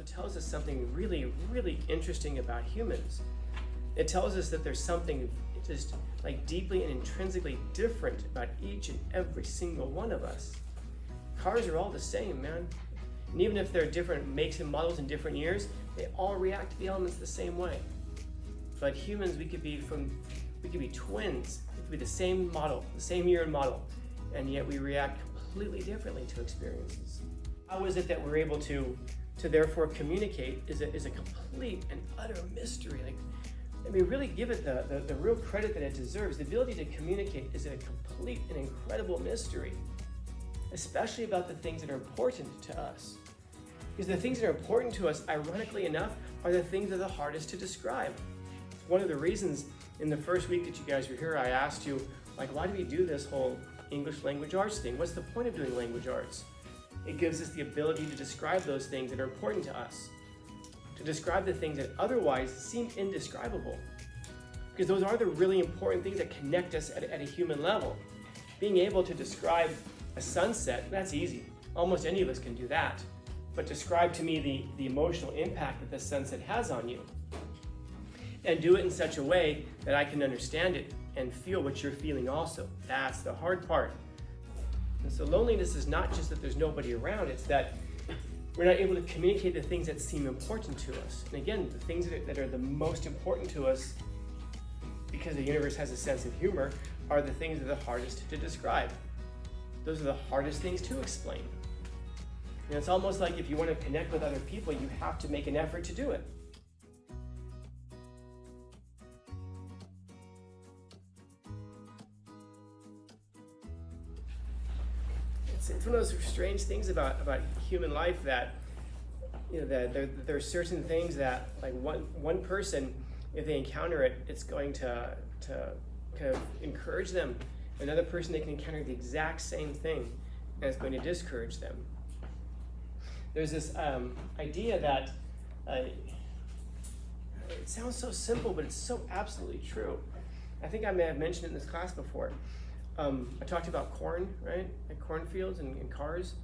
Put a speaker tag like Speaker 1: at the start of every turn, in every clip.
Speaker 1: tells us something really, really interesting about humans. It tells us that there's something just like deeply and intrinsically different about each and every single one of us. Cars are all the same, man. And even if they're different makes and models in different years, they all react to the elements the same way. But humans, we could be twins. We could be the same model, the same year and model, and yet we react completely differently to experiences. How is it that we're able to therefore communicate is a complete and utter mystery. Really give it the real credit that it deserves. The ability to communicate is a complete and incredible mystery, especially about the things that are important to us. Because the things that are important to us, ironically enough, are the things that are the hardest to describe. One of the reasons in the first week that you guys were here, I asked you, why do we do this whole English language arts thing? What's the point of doing language arts? It gives us the ability to describe those things that are important to us, to describe the things that otherwise seem indescribable. Because those are the really important things that connect us at a human level. Being able to describe a sunset, that's easy. Almost any of us can do that. But describe to me the emotional impact that the sunset has on you. And do it in such a way that I can understand it and feel what you're feeling also. That's the hard part. And so loneliness is not just that there's nobody around, it's that we're not able to communicate the things that seem important to us. And again, the things that are the most important to us, because the universe has a sense of humor, are the things that are the hardest to describe. Those are the hardest things to explain. And it's almost like if you want to connect with other people, you have to make an effort to do it. It's one of those strange things about human life that, that there are certain things that, one person, if they encounter it, it's going to kind of encourage them. Another person, they can encounter the exact same thing, and it's going to discourage them. There's this idea that it sounds so simple, but it's so absolutely true. I think I may have mentioned it in this class before. I talked about corn, right? Like cornfields and cars.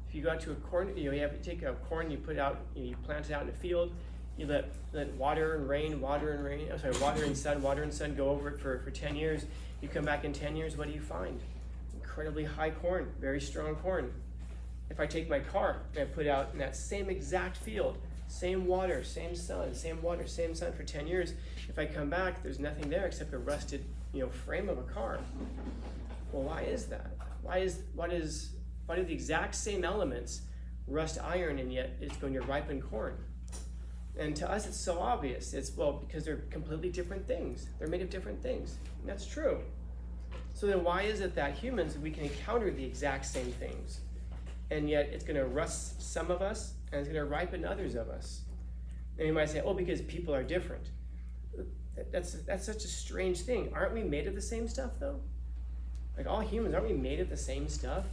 Speaker 1: If you go out to a corn, you take a corn, you put it out, you plant it out in a field, you let water and sun go over it for 10 years. You come back in 10 years, what do you find? Incredibly high corn, very strong corn. If I take my car and I put it out in that same exact field, same water, same sun, same water, same sun for 10 years, if I come back, there's nothing there except a rusted, frame of a car. Well, why is that? Why do the exact same elements rust iron and yet it's going to ripen corn? And to us, it's so obvious. It's, because they're completely different things. They're made of different things. And that's true. So then why is it that humans, we can encounter the exact same things, and yet it's going to rust some of us and it's going to ripen others of us? And you might say, because people are different. That's such a strange thing. Aren't we made of the same stuff, though? All humans, aren't we made of the same stuff?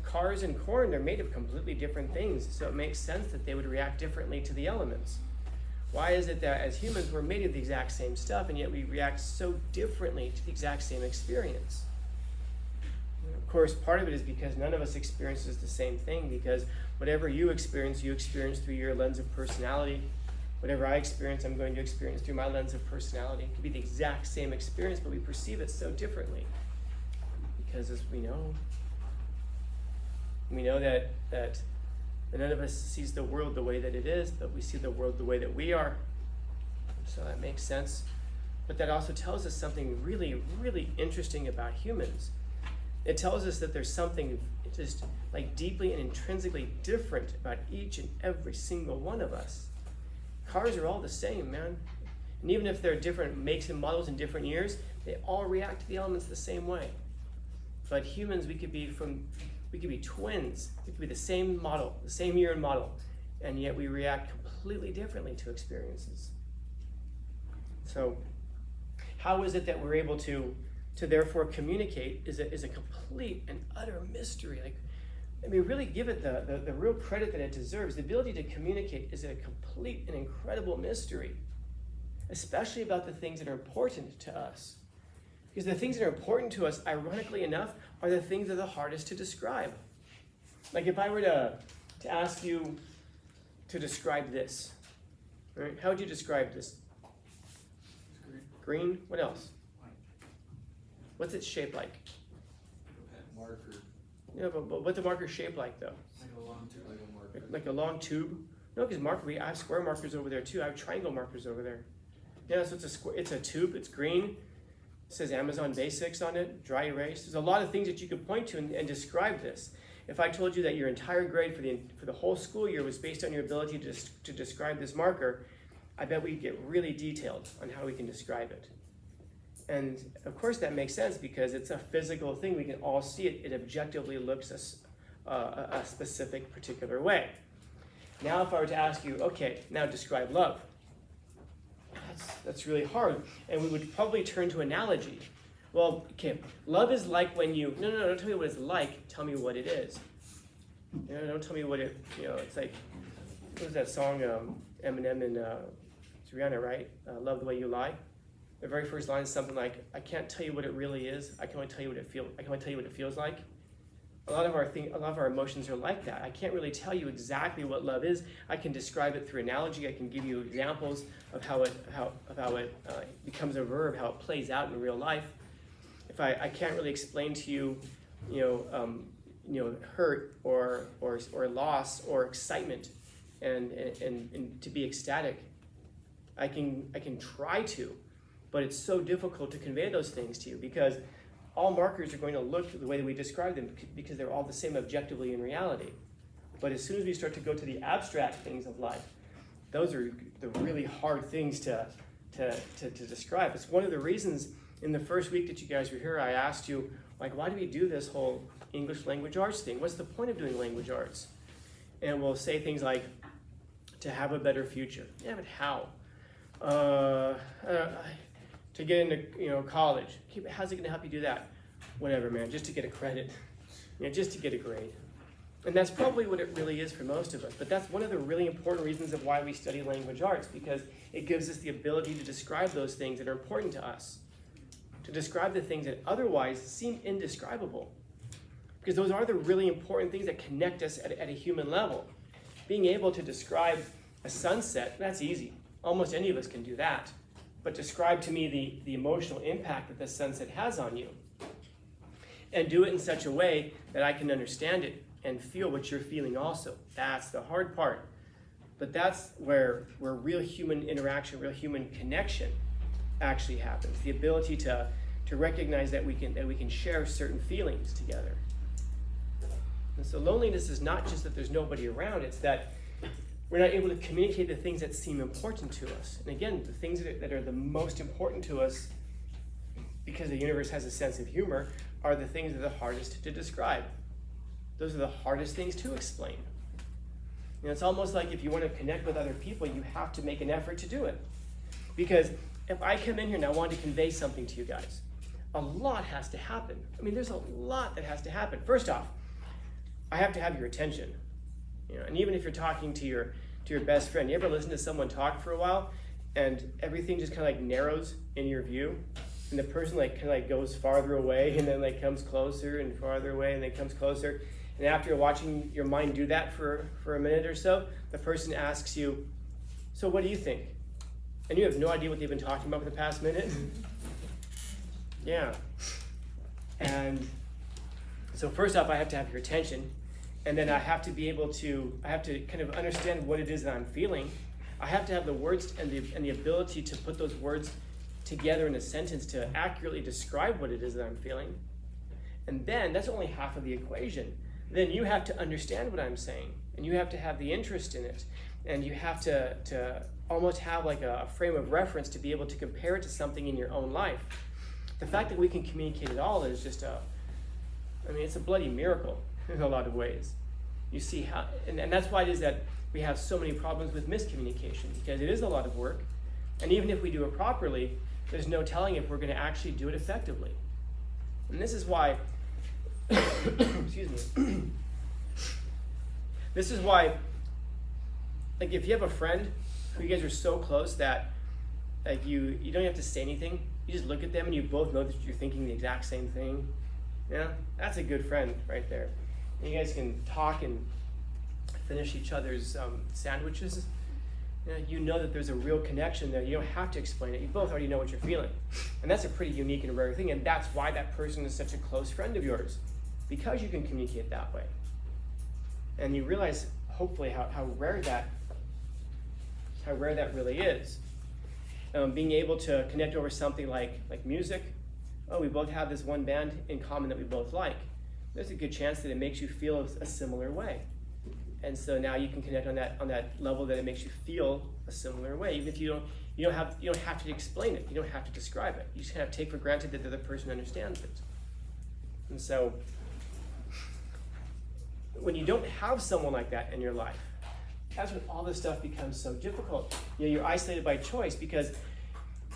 Speaker 1: Cars and corn, they're made of completely different things, so it makes sense that they would react differently to the elements. Why is it that as humans, we're made of the exact same stuff, and yet we react so differently to the exact same experience? Of course, part of it is because none of us experiences the same thing, because whatever you experience through your lens of personality. Whatever I experience, I'm going to experience through my lens of personality. It could be the exact same experience, but we perceive it so differently. Because as we know that none of us sees the world the way that it is, but we see the world the way that we are. So that makes sense. But that also tells us something really, really interesting about humans. It tells us that there's something just deeply and intrinsically different about each and every single one of us. Cars are all the same, man. And even if they're different makes and models in different years, they all react to the elements the same way. But humans, we could be twins. We could be the same model, the same year and model, and yet we react completely differently to experiences. So how is it that we're able to therefore communicate is a complete and utter mystery. Really give it the real credit that it deserves. The ability to communicate is a complete and incredible mystery, especially about the things that are important to us. Because the things that are important to us, ironically enough, are the things that are the hardest to describe. If I were to ask you to describe this? Right? How would you describe this? Green. What else? What's its shape like?
Speaker 2: Marker.
Speaker 1: Yeah, but what's the marker shaped like though?
Speaker 2: Like a long tube, like a marker.
Speaker 1: Like a long tube? No, because I have square markers over there too. I have triangle markers over there. Yeah, so it's a tube. It's green. It says Amazon Basics on it. Dry erase. There's a lot of things that you could point to and describe this. If I told you that your entire grade for the whole school year was based on your ability to describe this marker, I bet we'd get really detailed on how we can describe it. And of course that makes sense because it's a physical thing. We can all see it. It objectively looks a specific, particular way. Now if I were to ask you, okay, now describe love. That's really hard. And we would probably turn to analogy. Well, okay, love is like when you, no, don't tell me what it's like, tell me what it is. Don't tell me what it, it's like, what was that song, Eminem and it's Rihanna, right? Love the Way You Lie. The very first line is something like, I can't tell you what it really is, I can only tell you what it feels like. A lot of our emotions are like that. I can't really tell you exactly what love is. I can describe it through analogy. I can give you examples of how it becomes a verb, how it plays out in real life. If I can't really explain to you, hurt or loss or excitement, and to be ecstatic, I can try to, but it's so difficult to convey those things to you because all markers are going to look the way that we describe them because they're all the same objectively in reality. But as soon as we start to go to the abstract things of life, those are the really hard things to describe. It's one of the reasons in the first week that you guys were here, I asked you, like, why do we do this whole English language arts thing? What's the point of doing language arts? And we'll say things like, to have a better future. Yeah, but how? To get into college. How's it going to help you do that? Whatever, man, just to get a credit, just to get a grade. And that's probably what it really is for most of us. But that's one of the really important reasons of why we study language arts, because it gives us the ability to describe those things that are important to us, to describe the things that otherwise seem indescribable. Because those are the really important things that connect us at a human level. Being able to describe a sunset, that's easy. Almost any of us can do that. But describe to me the emotional impact that the sunset has on you. And do it in such a way that I can understand it and feel what you're feeling also. That's the hard part. But that's where real human interaction, real human connection actually happens. The ability to recognize that we can share certain feelings together. And so loneliness is not just that there's nobody around, it's that we're not able to communicate the things that seem important to us. And again, the things that are the most important to us, because the universe has a sense of humor, are the things that are the hardest to describe. Those are the hardest things to explain. It's almost like if you want to connect with other people, you have to make an effort to do it. Because if I come in here and I want to convey something to you guys, a lot has to happen. I mean, there's a lot that has to happen. First off, I have to have your attention. And even if you're talking to your best friend, you ever listen to someone talk for a while and everything just kind of like narrows in your view, and the person goes farther away and then comes closer and farther away and then comes closer, and after you're watching your mind do that for a minute or so, the person asks you, so what do you think? And you have no idea what they've been talking about for the past minute. Yeah. And so first off, I have to have your attention. And then I have to kind of understand what it is that I'm feeling. I have to have the words and the ability to put those words together in a sentence to accurately describe what it is that I'm feeling. And then that's only half of the equation. Then you have to understand what I'm saying, and you have to have the interest in it, and you have to almost have like a frame of reference to be able to compare it to something in your own life. The fact that we can communicate at all is just it's a bloody miracle in a lot of ways. You see how, and that's why it is that we have so many problems with miscommunication, because it is a lot of work. And even if we do it properly, there's no telling if we're going to actually do it effectively. And this is why, excuse me, this is why, if you have a friend who you guys are so close that you don't have to say anything, you just look at them and you both know that you're thinking the exact same thing. That's a good friend right there. And you guys can talk and finish each other's sandwiches, you know that there's a real connection there. You don't have to explain it. You both already know what you're feeling. And that's a pretty unique and rare thing, and that's why that person is such a close friend of yours, because you can communicate that way. And you realize, hopefully, how rare that really is. Being able to connect over something like music. Oh, we both have this one band in common that we both like. There's a good chance that it makes you feel a similar way. And so now you can connect on that level that it makes you feel a similar way. Even if you don't have to explain it, you don't have to describe it. You just kind of take for granted that the other person understands it. And so when you don't have someone like that in your life, that's when all this stuff becomes so difficult. You're isolated by choice because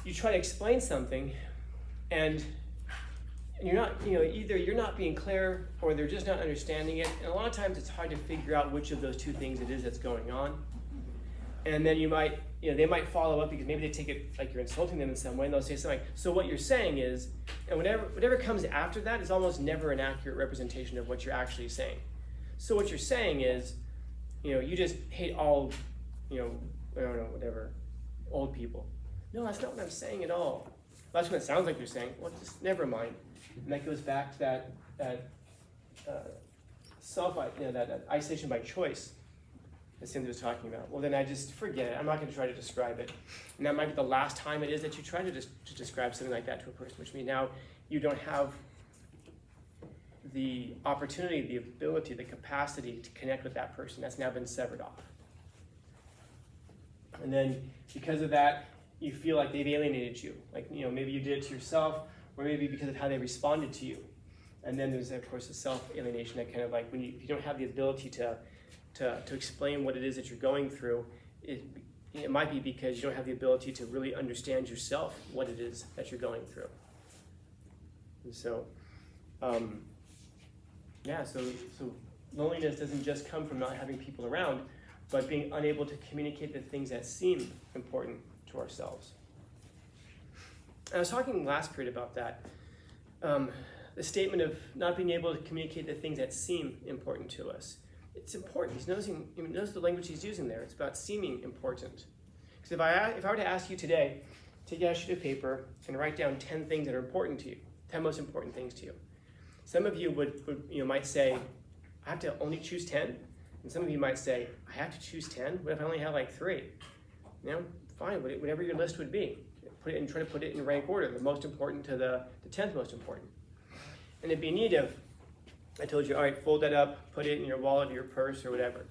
Speaker 1: you try to explain something and you're not, either you're not being clear or they're just not understanding it. And a lot of times it's hard to figure out which of those two things it is that's going on. And then they might follow up because maybe they take it like you're insulting them in some way, and they'll say something like, so what you're saying is, and whatever comes after that is almost never an accurate representation of what you're actually saying. So what you're saying is, you just hate all, I don't know, whatever, old people. No, that's not what I'm saying at all. That's what it sounds like you're saying. Well, just never mind. And that goes back to that that isolation by choice that Cynthia was talking about. Well, then I just forget it. I'm not going to try to describe it. And that might be the last time it is that you try to describe something like that to a person, which means now you don't have the opportunity, the ability, the capacity to connect with that person. That's now been severed off. And then because of that, you feel like they've alienated you. Like, maybe you did it to yourself, or maybe because of how they responded to you. And then there's, of course, the self-alienation that kind of like, if you don't have the ability to explain what it is that you're going through, it might be because you don't have the ability to really understand yourself, what it is that you're going through. And so, so loneliness doesn't just come from not having people around, but being unable to communicate the things that seem important to ourselves. I was talking last period about that. The statement of not being able to communicate the things that seem important to us. It's important. He knows the language he's using there. It's about seeming important. Because if I were to ask you today, take out a sheet of paper and write down 10 things that are important to you, 10 most important things to you. Some of you might say, I have to only choose 10. And some of you might say, I have to choose 10? What if I only have like 3? Fine, whatever your list would be. Try to put it in rank order, the most important to the 10th most important. And it'd be neat if I told you, all right, fold that up, put it in your wallet or your purse or whatever.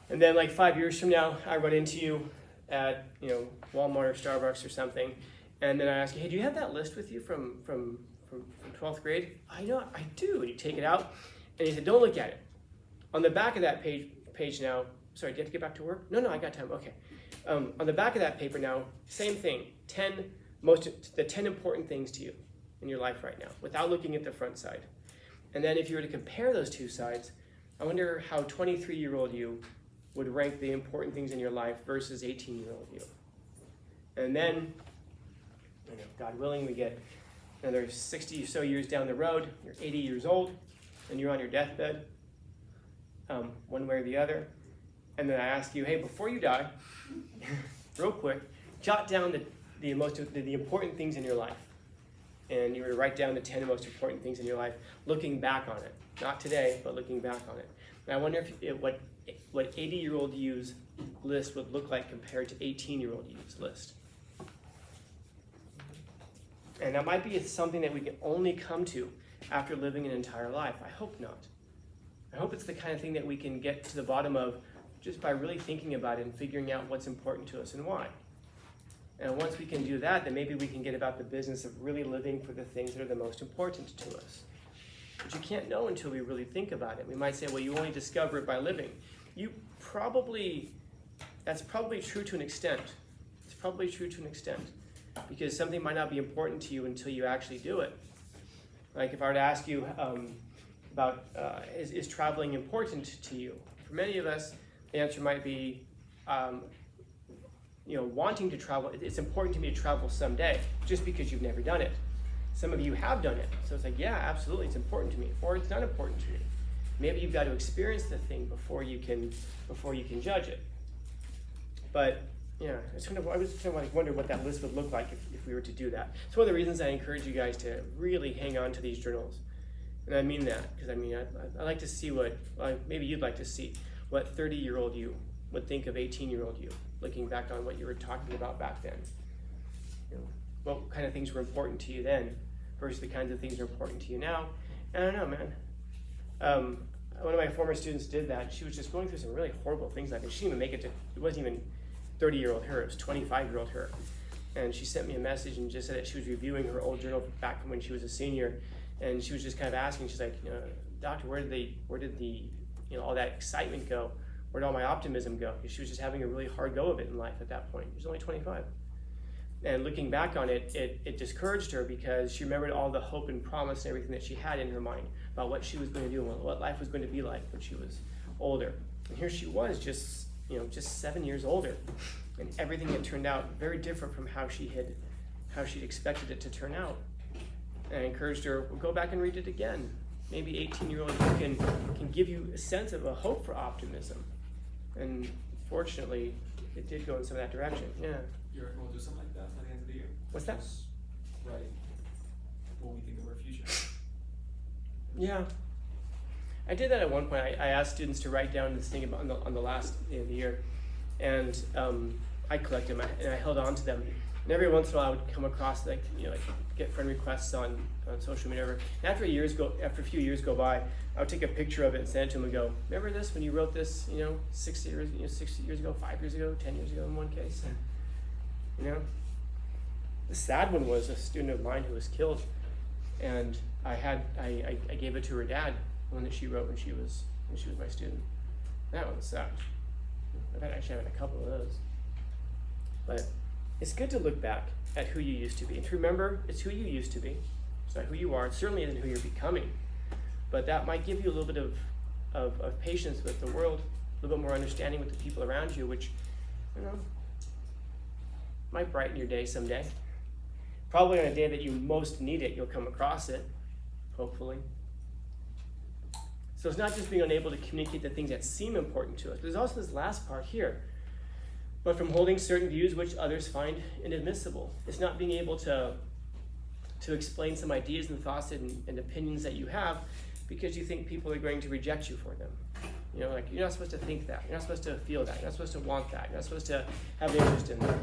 Speaker 1: And then like 5 years from now, I run into you at Walmart or Starbucks or something, and then I ask you, hey, do you have that list with you from 12th grade? I know, I do. And you take it out, and you said, don't look at it. On the back of that page now, sorry, do you have to get back to work? No, I got time, okay. On the back of that paper now, same thing, the 10 important things to you in your life right now, without looking at the front side. And then if you were to compare those two sides, I wonder how 23-year-old you would rank the important things in your life versus 18-year-old you. And then, God willing, we get another 60 or so years down the road, you're 80 years old, and you're on your deathbed, one way or the other. And then I ask you, hey, before you die, real quick, jot down the important things in your life. And you were to write down the 10 most important things in your life, looking back on it. Not today, but looking back on it. And I wonder what 80-year-old you's list would look like compared to 18-year-old you's list. And that might be something that we can only come to after living an entire life. I hope not. I hope it's the kind of thing that we can get to the bottom of just by really thinking about it and figuring out what's important to us and why. And once we can do that, then maybe we can get about the business of really living for the things that are the most important to us. But you can't know until we really think about it. We might say, well, you only discover it by living. That's probably true to an extent. It's probably true to an extent. Because something might not be important to you until you actually do it. Like if I were to ask you about, is traveling important to you? For many of us, the answer might be, wanting to travel. It's important to me to travel someday, just because you've never done it. Some of you have done it, so it's like, yeah, absolutely, it's important to me, or it's not important to me. maybe you've got to experience the thing before you can judge it. But yeah, I was kind of like wondering what that list would look like if we were to do that. It's one of the reasons I encourage you guys to really hang on to these journals. And I mean that, because I like to see maybe you'd like to see what 30-year-old you would think of 18-year-old you, looking back on what you were talking about back then. What kind of things were important to you then versus the kinds of things that are important to you now. And I don't know, man. One of my former students did that. She was just going through some really horrible things like that. She didn't even make it wasn't even 30-year-old her, it was 25-year-old her. And she sent me a message and just said that she was reviewing her old journal back from when she was a senior. And she was just kind of asking, she's like, doctor, where did the all that excitement go? Where did all my optimism go? Because she was just having a really hard go of it in life at that point. She was only 25. And looking back on it, it discouraged her because she remembered all the hope and promise and everything that she had in her mind about what she was going to do and what life was going to be like when she was older. And here she was, just 7 years older, and everything had turned out very different from how she'd expected it to turn out. And I encouraged her, well, go back and read it again. Maybe 18-year-old you can give you a sense of a hope for optimism. And fortunately, it did go in some of that direction. Yeah.
Speaker 2: You reckon we'll do something like that by the end of the year?
Speaker 1: What's that?
Speaker 2: Just write what we think of our future.
Speaker 1: Yeah. I did that at one point. I asked students to write down this thing about on the last day of the year, and I collected them and I held on to them. And every once in a while, I would come across get friend requests on social media. And after a few years go by, I would take a picture of it and send it to them and go, "Remember this when you wrote this? 60 years ago, 5 years ago, 10 years ago in one case." The sad one was a student of mine who was killed, and I gave it to her dad, the one that she wrote when she was my student. That one sucked. I've had a couple of those. But it's good to look back at who you used to be and to remember it's who you used to be. It's not who you are. It certainly isn't who you're becoming. But that might give you a little bit of patience with the world, a little bit more understanding with the people around you, which might brighten your day someday. Probably on a day that you most need it, you'll come across it, hopefully. So it's not just being unable to communicate the things that seem important to us. There's also this last part here. But from holding certain views which others find inadmissible. It's not being able to explain some ideas and thoughts and opinions that you have because you think people are going to reject you for them. You're not supposed to think that. You're not supposed to feel that. You're not supposed to want that. You're not supposed to have interest in that.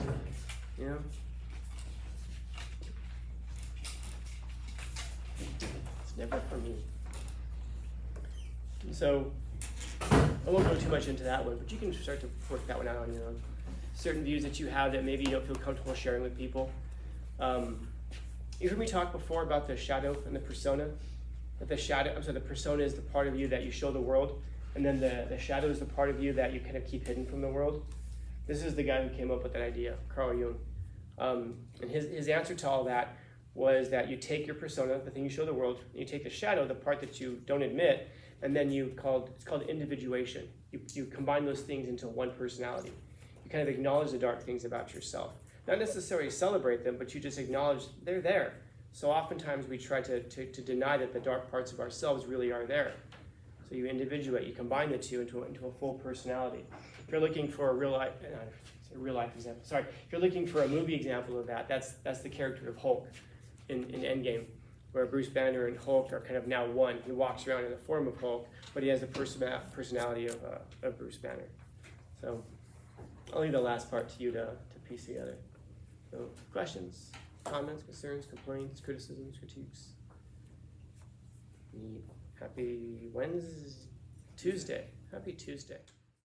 Speaker 1: It's never for me. So I won't go too much into that one, but you can start to work that one out on your own. Certain views that you have that maybe you don't feel comfortable sharing with people. You heard me talk before about the shadow and the persona. That the persona is the part of you that you show the world, and then the shadow is the part of you that you kind of keep hidden from the world. This is the guy who came up with that idea, Carl Jung. And his answer to all that was that you take your persona, the thing you show the world, and you take the shadow, the part that you don't admit, and then it's called individuation. You combine those things into one personality. You kind of acknowledge the dark things about yourself. Not necessarily celebrate them, but you just acknowledge they're there. So oftentimes we try to deny that the dark parts of ourselves really are there. So you individuate, you combine the two into a full personality. If you're looking for a real life example, if you're looking for a movie example of that, that's the character of Hulk in Endgame, where Bruce Banner and Hulk are kind of now one. He walks around in the form of Hulk, but he has the personality of Bruce Banner. So I'll leave the last part to you to piece together. So questions, comments, concerns, complaints, criticisms, critiques. Happy Tuesday. Happy Tuesday.